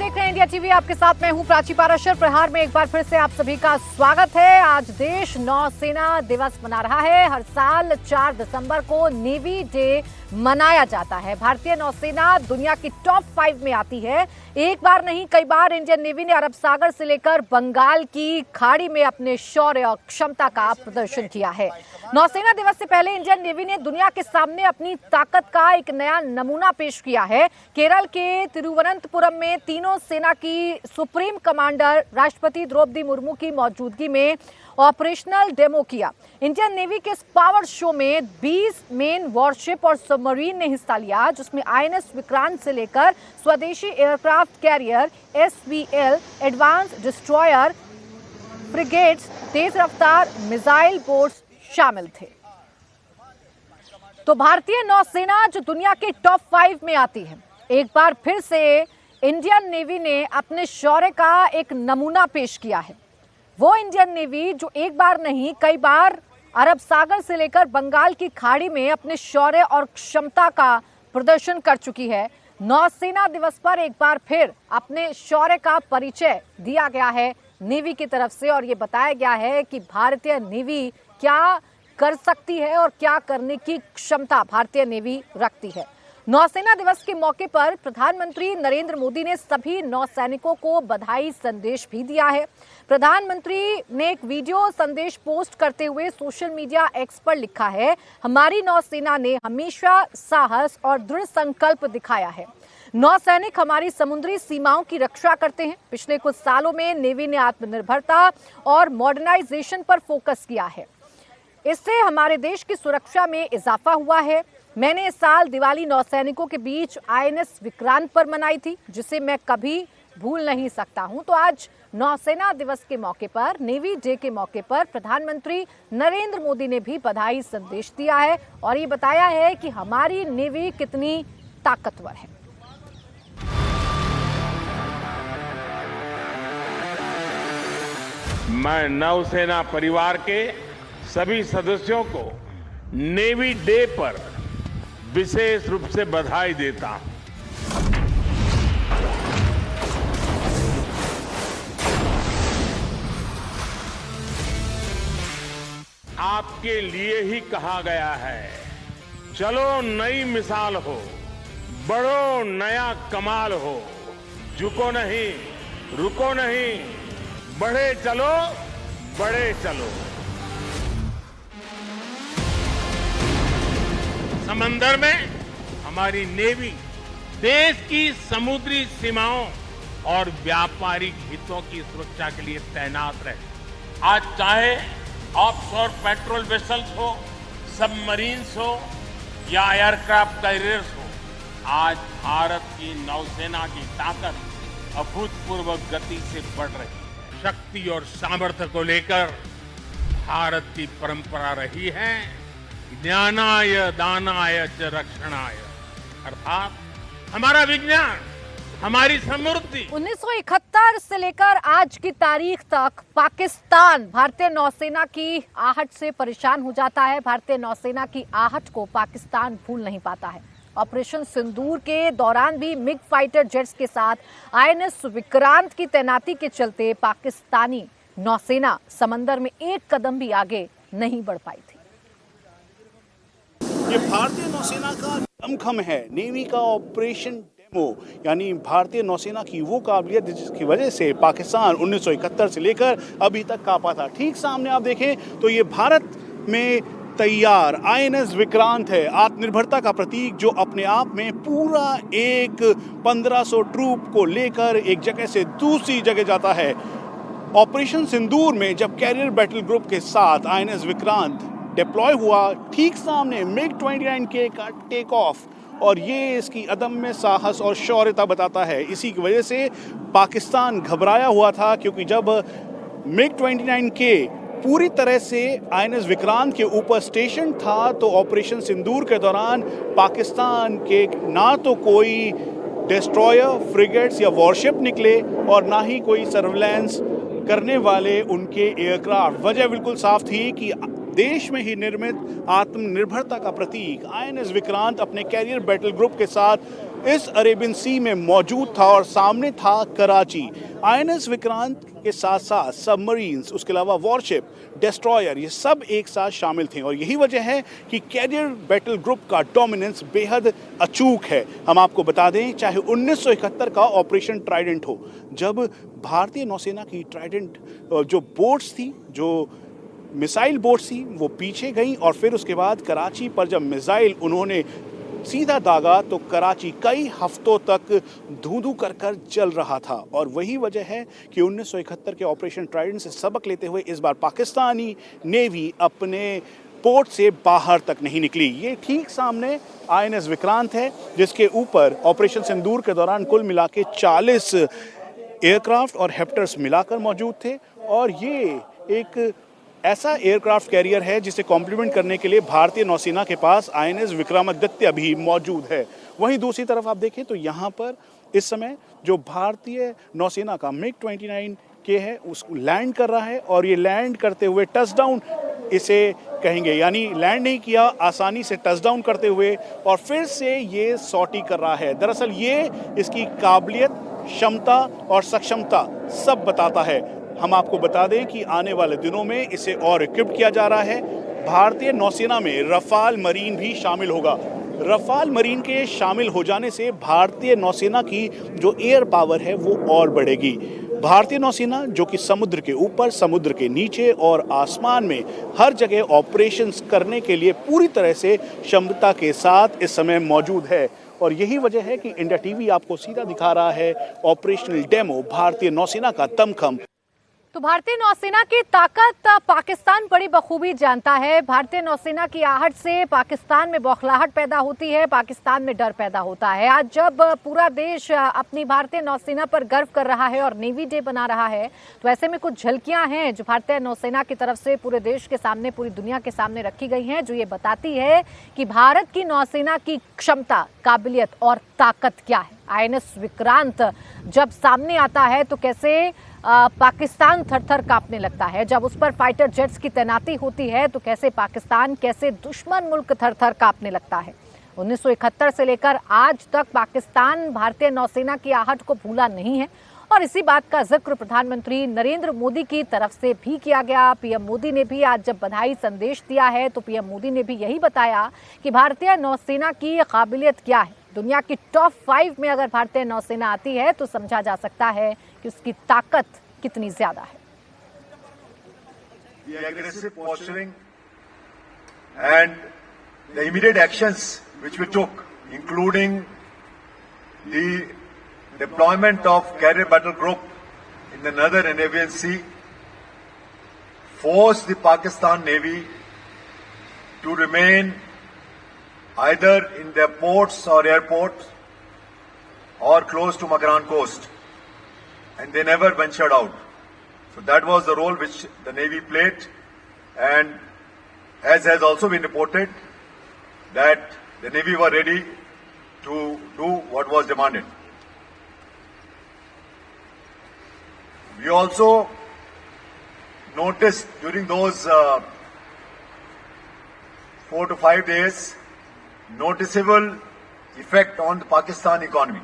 देख रहे हैं इंडिया टीवी। आपके साथ मैं हूं प्राची पाराशर। प्रहार में एक बार फिर से आप सभी का स्वागत है। आज देश नौसेना दिवस मना रहा है। हर साल 4 दिसंबर को नेवी डे मनाया जाता है। भारतीय नौसेना दुनिया की टॉप 5 में आती है। एक बार नहीं कई बार इंडियन नेवी ने अरब सागर से लेकर बंगाल की खाड़ी में अपने शौर्य और क्षमता का प्रदर्शन किया है। नौसेना दिवस से पहले इंडियन नेवी ने दुनिया के सामने अपनी ताकत का एक नया नमूना पेश किया है। केरल के तिरुवनंतपुरम में तीनों सेना की सुप्रीम कमांडर राष्ट्रपति द्रौपदी मुर्मू की मौजूदगी में ऑपरेशनल डेमो किया। इंडियन नेवी के इस पावर शो में 20 मेन वॉरशिप और सबमरीन ने हिस्सा लिया, जिसमें आईएनएस विक्रांत से लेकर स्वदेशी aircraft carrier, SVL, advanced destroyer, frigates, तेज रफ्तार मिसाइल बोट्स शामिल थे। तो भारतीय नौसेना जो दुनिया के टॉप 5 में आती है, एक बार फिर से इंडियन नेवी ने अपने शौर्य का एक नमूना पेश किया है। वो इंडियन नेवी जो एक बार नहीं कई बार अरब सागर से लेकर बंगाल की खाड़ी में अपने शौर्य और क्षमता का प्रदर्शन कर चुकी है। नौसेना दिवस पर एक बार फिर अपने शौर्य का परिचय दिया गया है नेवी की तरफ से, और ये बताया गया है कि भारतीय नेवी क्या कर सकती है और क्या करने की क्षमता भारतीय नेवी रखती है। नौसेना दिवस के मौके पर प्रधानमंत्री नरेंद्र मोदी ने सभी नौसैनिकों को बधाई संदेश भी दिया है। प्रधानमंत्री ने एक वीडियो संदेश पोस्ट करते हुए सोशल मीडिया एक्स पर लिखा है, हमारी नौसेना ने हमेशा साहस और दृढ़ संकल्प दिखाया है। नौसैनिक हमारी समुद्री सीमाओं की रक्षा करते हैं। पिछले कुछ सालों में नेवी ने आत्मनिर्भरता और मॉडर्नाइजेशन पर फोकस किया है। इससे हमारे देश की सुरक्षा में इजाफा हुआ है। मैंने इस साल दिवाली नौसैनिकों के बीच आईएनएस विक्रांत पर मनाई थी, जिसे मैं कभी भूल नहीं सकता हूं। तो आज नौसेना दिवस के मौके पर, नेवी डे के मौके पर प्रधानमंत्री नरेंद्र मोदी ने भी बधाई संदेश दिया है और ये बताया है कि हमारी नेवी कितनी ताकतवर है। मैं नौसेना परिवार के सभी सदस्यों को नेवी डे पर विशेष रूप से बधाई देता हूं। आपके लिए ही कहा गया है, चलो नई मिसाल हो, बढ़ो नया कमाल हो, झुको नहीं, रुको नहीं, बढ़े चलो, बड़े चलो। समंदर में हमारी नेवी देश की समुद्री सीमाओं और व्यापारिक हितों की सुरक्षा के लिए तैनात रहे। आज चाहे ऑफशोर पेट्रोल वेसल्स हो, सबमरीन्स हो या एयरक्राफ्ट कैरियर्स हो, आज भारत की नौसेना की ताकत अभूतपूर्व गति से बढ़ रही है। शक्ति और सामर्थ्य को लेकर भारत की परंपरा रही है ज्ञानाय दानाय च रक्षणाय, अर्थात हमारा विज्ञान, हमारी समृद्धि। 1971 से लेकर आज की तारीख तक पाकिस्तान भारतीय नौसेना की आहट से परेशान हो जाता है। भारतीय नौसेना की आहट को पाकिस्तान भूल नहीं पाता है। ऑपरेशन सिंदूर के दौरान भी मिग फाइटर जेट्स के साथ आईएनएस विक्रांत की तैनाती के चलते पाकिस्तानी नौसेना समंदर में एक कदम भी आगे नहीं बढ़ पाई थी। ये भारतीय नौसेना का दमखम है। नेवी का ऑपरेशन डेमो यानी भारतीय नौसेना की वो काबिलियत जिसकी वजह से पाकिस्तान 1971 से लेकर अभी तक कांपा था। ठीक सामने आप देखें तो ये भारत में तैयार आईएनएस विक्रांत है, आत्मनिर्भरता का प्रतीक, जो अपने आप में पूरा एक 1500 ट्रूप को लेकर एक जगह से दूसरी जगह जाता है। ऑपरेशन सिंदूर में जब कैरियर बैटल ग्रुप के साथ आईएनएस विक्रांत डिप्लॉय हुआ, ठीक सामने मिग 29K का टेक ऑफ, और ये इसकी अदम्य साहस और शौर्यता बताता है। इसी की वजह से पाकिस्तान घबराया हुआ था, क्योंकि जब मिग 29K पूरी तरह से आईएनएस विक्रांत के ऊपर स्टेशन था तो ऑपरेशन सिंदूर के दौरान पाकिस्तान के ना तो कोई डिस्ट्रॉयर, फ्रिगेट्स या वॉरशिप निकले और ना ही कोई सर्विलांस करने वाले उनके एयरक्राफ्ट। वजह बिल्कुल साफ थी कि देश में ही निर्मित आत्मनिर्भरता का प्रतीक आईएनएस विक्रांत अपने कैरियर बैटल ग्रुप के साथ इस अरेबियन सी में मौजूद था और सामने था कराची। आईएनएस विक्रांत के साथ साथ सबमरीन्स, उसके अलावा वॉरशिप, डिस्ट्रॉयर, ये सब एक साथ शामिल थे और यही वजह है कि कैरियर बैटल ग्रुप का डोमिनेंस बेहद अचूक है। हम आपको बता दें, चाहे 1971 का ऑपरेशन ट्राइडेंट हो, जब भारतीय नौसेना की ट्राइडेंट जो बोट्स थी, जो मिसाइल बोट्स थी, वो पीछे गई और फिर उसके बाद कराची पर जब मिसाइल उन्होंने सीधा दागा तो कराची कई हफ्तों तक धूं-धूं कर कर जल रहा था। और वही वजह है कि 1971 के ऑपरेशन ट्राइडेंट से सबक लेते हुए इस बार पाकिस्तानी नेवी अपने पोर्ट से बाहर तक नहीं निकली। ये ठीक सामने आईएनएस विक्रांत है, जिसके ऊपर ऑपरेशन सिंदूर के दौरान कुल मिला के 40 एयरक्राफ्ट और हेप्टर्स मिलाकर मौजूद थे और ये एक ऐसा एयरक्राफ्ट कैरियर है जिसे कॉम्प्लीमेंट करने के लिए भारतीय नौसेना के पास आईएनएस विक्रमादित्य भी मौजूद है। वहीं दूसरी तरफ आप देखें तो यहाँ पर इस समय जो भारतीय नौसेना का MiG-29 के है उसको लैंड कर रहा है और ये लैंड करते हुए टचडाउन इसे कहेंगे, यानी लैंड नहीं किया, आसानी से टचडाउन करते हुए और फिर से ये सॉर्टी कर रहा है। दरअसल ये इसकी काबिलियत, क्षमता और सक्षमता सब बताता है। हम आपको बता दें कि आने वाले दिनों में इसे और इक्विप किया जा रहा है। भारतीय नौसेना में रफाल मरीन भी शामिल होगा। रफाल मरीन के शामिल हो जाने से भारतीय नौसेना की जो एयर पावर है वो और बढ़ेगी। भारतीय नौसेना जो कि समुद्र के ऊपर, समुद्र के नीचे और आसमान में हर जगह ऑपरेशंस करने के लिए पूरी तरह से क्षमता के साथ इस समय मौजूद है और यही वजह है कि इंडिया टीवी आपको सीधा दिखा रहा है ऑपरेशनल डेमो भारतीय नौसेना का दमखम। तो भारतीय नौसेना की ताकत पाकिस्तान बड़ी बखूबी जानता है। भारतीय नौसेना की आहट से पाकिस्तान में बौखलाहट पैदा होती है, पाकिस्तान में डर पैदा होता है। आज जब पूरा देश अपनी भारतीय नौसेना पर गर्व कर रहा है और नेवी डे बना रहा है, तो ऐसे में कुछ झलकियां हैं जो भारतीय नौसेना की तरफ से पूरे देश के सामने, पूरी दुनिया के सामने रखी गई हैं, जो ये बताती है कि भारत की नौसेना की क्षमता, काबिलियत और ताकत क्या है। आईएनएस विक्रांत जब सामने आता है तो कैसे पाकिस्तान थर-थर कांपने लगता है। जब उस पर फाइटर जेट्स की तैनाती होती है तो कैसे पाकिस्तान, कैसे दुश्मन मुल्क थर-थर कांपने लगता है। 1971 से लेकर आज तक पाकिस्तान भारतीय नौसेना की आहट को भूला नहीं है और इसी बात का जिक्र प्रधानमंत्री नरेंद्र मोदी की तरफ से भी किया गया। पीएम मोदी ने भी आज जब बधाई संदेश दिया है तो पीएम मोदी ने भी यही बताया कि भारतीय नौसेना की काबिलियत क्या है। दुनिया की टॉप 5 में अगर भारतीय नौसेना आती है तो समझा जा सकता है कि उसकी ताकत कितनी ज्यादा है। The aggressive posturing and the immediate actions which we took, including the deployment of carrier battle group in the northern Arabian Sea, forced the Pakistan Navy to remain either in their ports or airports or close to Makran coast, and they never ventured out. So that was the role which the Navy played, and as has also been reported that the Navy were ready to do what was demanded. We also noticed during those 4 to 5 days noticeable effect on the Pakistan economy.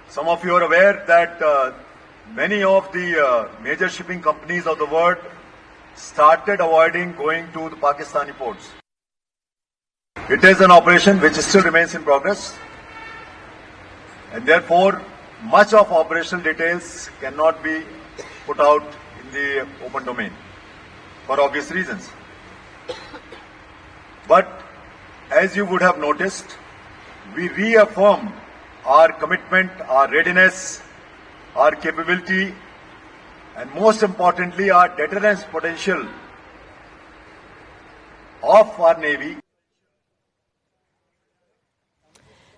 Some of you are aware that many of the major shipping companies of the world started avoiding going to the Pakistani ports. It is an operation which still remains in progress, and therefore much of operational details cannot be put out in the open domain for obvious reasons. But as you would have noticed, we reaffirmed our commitment, our readiness, our capability, and most importantly, our deterrence potential of our Navy.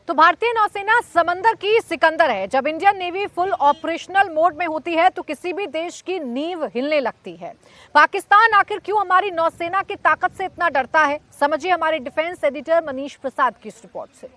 तो भारतीय नौसेना समंदर की सिकंदर है। जब Indian navy full operational mode में होती है तो किसी भी देश की नींव हिलने लगती है। पाकिस्तान आखिर क्यों हमारी नौसेना की ताकत से इतना डरता है, समझिए हमारे डिफेंस एडिटर मनीष प्रसाद की इस रिपोर्ट से।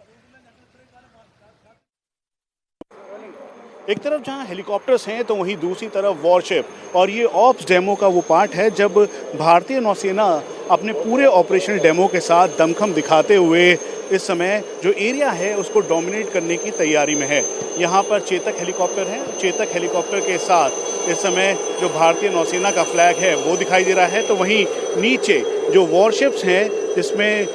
एक तरफ जहां हेलीकॉप्टर्स हैं तो वहीं दूसरी तरफ वॉरशिप, और ये ऑप्स डेमो का वो पार्ट है जब भारतीय नौसेना अपने पूरे ऑपरेशनल डेमो के साथ दमखम दिखाते हुए इस समय जो एरिया है उसको डोमिनेट करने की तैयारी में है। यहाँ पर चेतक हेलीकॉप्टर है, चेतक हेलीकॉप्टर के साथ इस समय जो भारतीय नौसेना का फ्लैग है वो दिखाई दे रहा है। तो वहीं नीचे जो वॉरशिप्स हैं जिसमें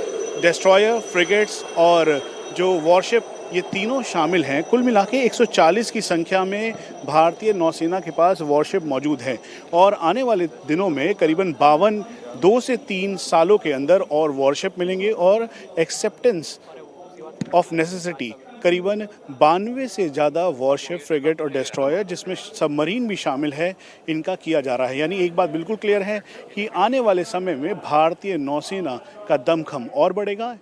डिस्ट्रॉयर, फ्रिगेट्स और जो वॉरशिप ये तीनों शामिल हैं। कुल मिला के 140 की संख्या में भारतीय नौसेना के पास वॉरशिप मौजूद है और आने वाले दिनों में करीबन 2 से 3 सालों के अंदर और वॉरशिप मिलेंगे और एक्सेप्टेंस ऑफ नेसेसिटी करीबन 92 से ज़्यादा वॉरशिप, फ्रिगेट और डिस्ट्रॉयर जिसमें सबमरीन भी शामिल है, इनका किया जा रहा है। यानी एक बात बिल्कुल क्लियर है कि आने वाले समय में भारतीय नौसेना का दमखम और बढ़ेगा,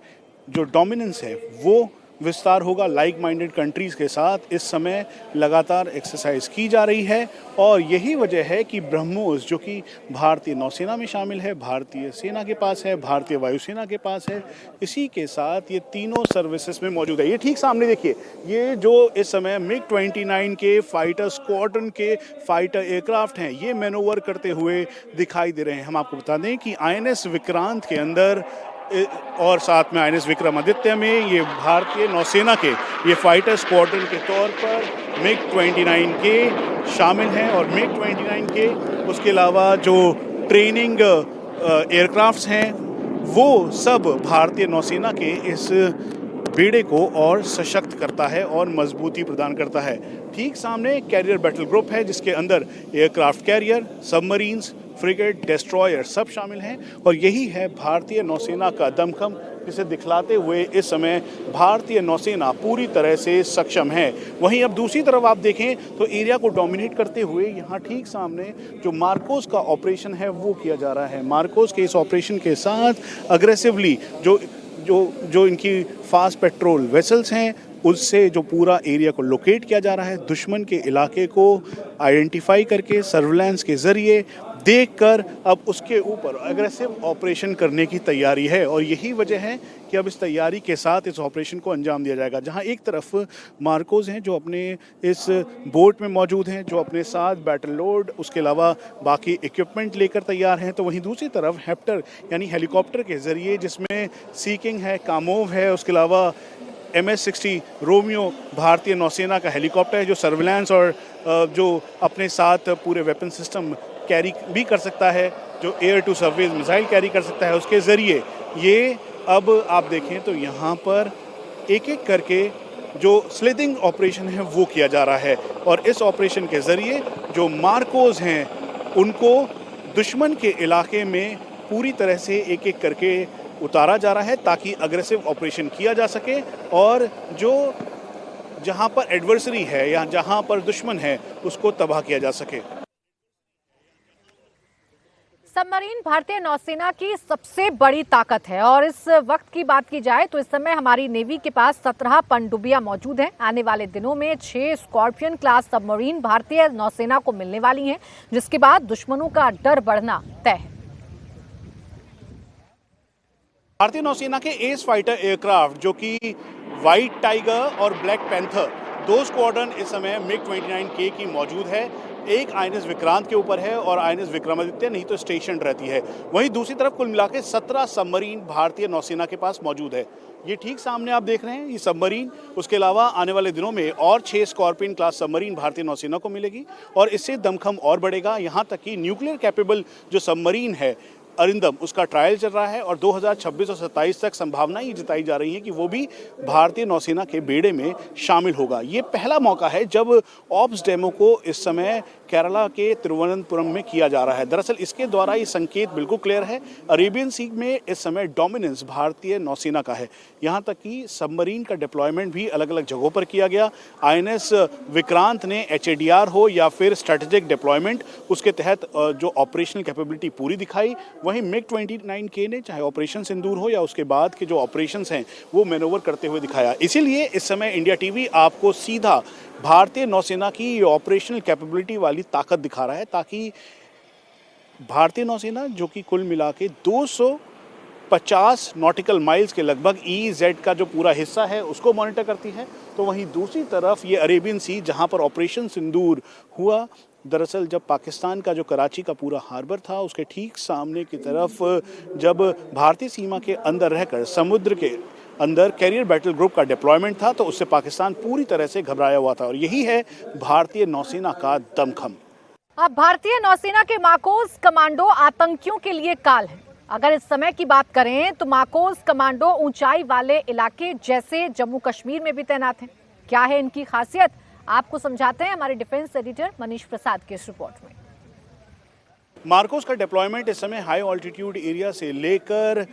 जो डोमिनेंस है वो विस्तार होगा। लाइक माइंडेड कंट्रीज़ के साथ इस समय लगातार एक्सरसाइज की जा रही है और यही वजह है कि ब्रह्मोस जो कि भारतीय नौसेना में शामिल है, भारतीय सेना के पास है, भारतीय वायुसेना के पास है, इसी के साथ ये तीनों सर्विसेज में मौजूद है। ये ठीक सामने देखिए, ये जो इस समय MiG-29 के फाइटर स्क्वाड्रन के फाइटर एयरक्राफ्ट हैं, ये मैनोवर करते हुए दिखाई दे रहे हैं। हम आपको बता दें कि INS विक्रांत के अंदर और साथ में INS विक्रमादित्य में ये भारतीय नौसेना के ये फाइटर स्क्वाड्रन के तौर पर MiG-29 के शामिल हैं और MiG-29 के उसके अलावा जो ट्रेनिंग एयरक्राफ्ट्स हैं वो सब भारतीय नौसेना के इस बेड़े को और सशक्त करता है और मजबूती प्रदान करता है। ठीक सामने कैरियर बैटल ग्रुप है जिसके अंदर aircraft carrier, submarines, frigate, destroyer सब शामिल हैं और यही है भारतीय नौसेना का दमखम, जिसे दिखलाते हुए इस समय भारतीय नौसेना पूरी तरह से सक्षम है। वहीं अब दूसरी तरफ आप देखें तो एरिया को डोमिनेट करते हुए यहाँ ठीक सामने जो मार्कोस का ऑपरेशन है वो किया जा रहा है। मार्कोस के इस ऑपरेशन के साथ अग्रेसिवली जो इनकी फास्ट पेट्रोल वेसल्स हैं उससे जो पूरा एरिया को लोकेट किया जा रहा है, दुश्मन के इलाके को आइडेंटिफाई करके सर्विलांस के ज़रिए देखकर अब उसके ऊपर एग्रेसिव ऑपरेशन करने की तैयारी है और यही वजह है कि अब इस तैयारी के साथ इस ऑपरेशन को अंजाम दिया जाएगा। जहां एक तरफ मार्कोस हैं जो अपने इस बोट में मौजूद हैं, जो अपने साथ बैटल लोड उसके अलावा बाकी इक्विपमेंट लेकर तैयार हैं, तो वहीं दूसरी तरफ हेप्टर यानी हेलीकॉप्टर के ज़रिए जिसमें सी किंग है, कामोव है, उसके अलावा MS-60 रोमियो भारतीय नौसेना का हेलीकॉप्टर है जो सर्विलांस और जो अपने साथ पूरे वेपन सिस्टम कैरी भी कर सकता है, जो air to surface missile carry कर सकता है, उसके ज़रिए ये अब आप देखें तो यहाँ पर एक एक करके जो स्लिथिंग ऑपरेशन है वो किया जा रहा है और इस ऑपरेशन के ज़रिए जो मार्कोस हैं उनको दुश्मन के इलाके में पूरी तरह से एक एक करके उतारा जा रहा है ताकि अग्रेसिव ऑपरेशन किया जा सके और जो जहाँ पर एडवर्सरी है या जहाँ पर दुश्मन है उसको तबाह किया जा सके। सबमरीन भारतीय नौसेना की सबसे बड़ी ताकत है और इस वक्त की बात की जाए तो इस समय हमारी नेवी के पास 17 पनडुब्बियां मौजूद हैं। आने वाले दिनों में 6 स्कॉर्पियन क्लास सबमरीन भारतीय नौसेना को मिलने वाली हैं, जिसके बाद दुश्मनों का डर बढ़ना तय है। भारतीय नौसेना के एस फाइटर एयरक्राफ्ट जो कि व्हाइट टाइगर और ब्लैक पैंथर 2 स्क्वाड्रन इस समय MiG-29K की मौजूद है। एक INS विक्रांत के ऊपर है और INS विक्रमादित्य नहीं तो स्टेशन रहती है। वहीं दूसरी तरफ कुल मिलाकर 17 सबमरीन भारतीय नौसेना के पास मौजूद है। ये ठीक सामने आप देख रहे हैं ये सबमरीन, उसके अलावा आने वाले दिनों में और 6 स्कॉर्पियन क्लास सबमरीन भारतीय नौसेना को मिलेगी और इससे दमखम और बढ़ेगा। यहाँ तक कि न्यूक्लियर कैपेबल जो सबमरीन है अरिंदम, उसका ट्रायल चल रहा है और 2026 और 27 तक संभावना ये जताई जा रही है कि वो भी भारतीय नौसेना के बेड़े में शामिल होगा। ये पहला मौका है जब ऑप्स डेमो को इस समय केरला के तिरुवनंतपुरम में किया जा रहा है। दरअसल इसके द्वारा ये संकेत बिल्कुल क्लियर है, अरेबियन सी में इस समय डोमिनेंस भारतीय नौसेना का है। यहाँ तक कि सबमरीन का डिप्लॉयमेंट भी अलग अलग जगहों पर किया गया। INS विक्रांत ने HADR हो या फिर स्ट्रेटेजिक डिप्लॉयमेंट, उसके तहत जो ऑपरेशनल कैपेबिलिटी पूरी दिखाई। वहीं MiG-29K ने चाहे ऑपरेशन सिंदूर हो या उसके बाद के जो ऑपरेशंस हैं वो मैनोवर करते हुए दिखाया। इसीलिए इस समय इंडिया टीवी आपको सीधा भारतीय नौसेना की ऑपरेशनल कैपेबिलिटी वाली ताकत दिखा रहा है ताकि भारतीय नौसेना जो कि कुल मिला के 250 नॉटिकल माइल्स के लगभग EEZ का जो पूरा हिस्सा है उसको मॉनिटर करती है, तो वहीं दूसरी तरफ ये अरेबियन सी जहां पर ऑपरेशन सिंदूर हुआ, दरअसल जब पाकिस्तान का जो कराची का पूरा हार्बर था उसके ठीक सामने की तरफ जब भारतीय सीमा के अंदर रहकर समुद्र के अंदर कैरियर बैटल ग्रुप का डिप्लॉयमेंट था, तो उससे पाकिस्तान पूरी तरह से घबराया हुआ था। और यही है भारतीय नौसेना का दमखम। अब भारतीय नौसेना के माकोस कमांडो आतंकियों के लिए काल है। अगर इस समय की बात करें तो माकोस कमांडो ऊंचाई वाले इलाके जैसे जम्मू कश्मीर में भी तैनात हैं। क्या है इनकी खासियत, आपको समझाते हैं हमारे डिफेंस एडिटर मनीष प्रसाद की इस रिपोर्ट में। मार्कोस का डिप्लॉयमेंट इस समय हाई ऑल्टीट्यूड एरिया से लेकर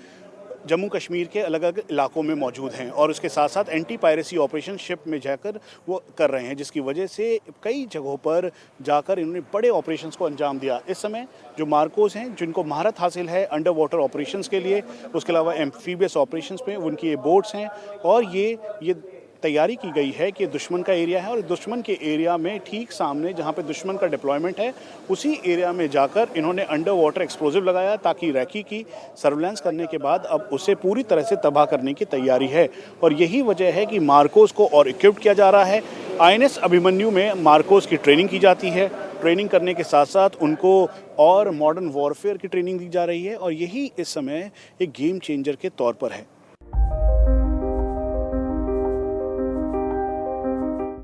जम्मू कश्मीर के अलग अलग इलाकों में मौजूद हैं और उसके साथ साथ एंटी पायरेसी ऑपरेशन शिप में जाकर वो कर रहे हैं, जिसकी वजह से कई जगहों पर जाकर इन्होंने बड़े ऑपरेशंस को अंजाम दिया। इस समय जो मार्कोस हैं, जिनको महारत हासिल है अंडर वाटर ऑपरेशंस के लिए, उसके अलावा एम्फीबियस ऑपरेशंस में उनकी ये बोट्स हैं और ये तैयारी की गई है कि दुश्मन का एरिया है और दुश्मन के एरिया में ठीक सामने जहां पे दुश्मन का डिप्लॉयमेंट है, उसी एरिया में जाकर इन्होंने अंडर वाटर एक्सप्लोजिव लगाया ताकि रैकी की सर्विलांस करने के बाद अब उसे पूरी तरह से तबाह करने की तैयारी है। और यही वजह है कि मार्कोस को और इक्विप्ड किया जा रहा है। INS अभिमन्यु में मार्कोस की ट्रेनिंग की जाती है। ट्रेनिंग करने के साथ साथ उनको और मॉडर्न वॉरफेयर की ट्रेनिंग दी जा रही है और यही इस समय एक गेम चेंजर के तौर पर है।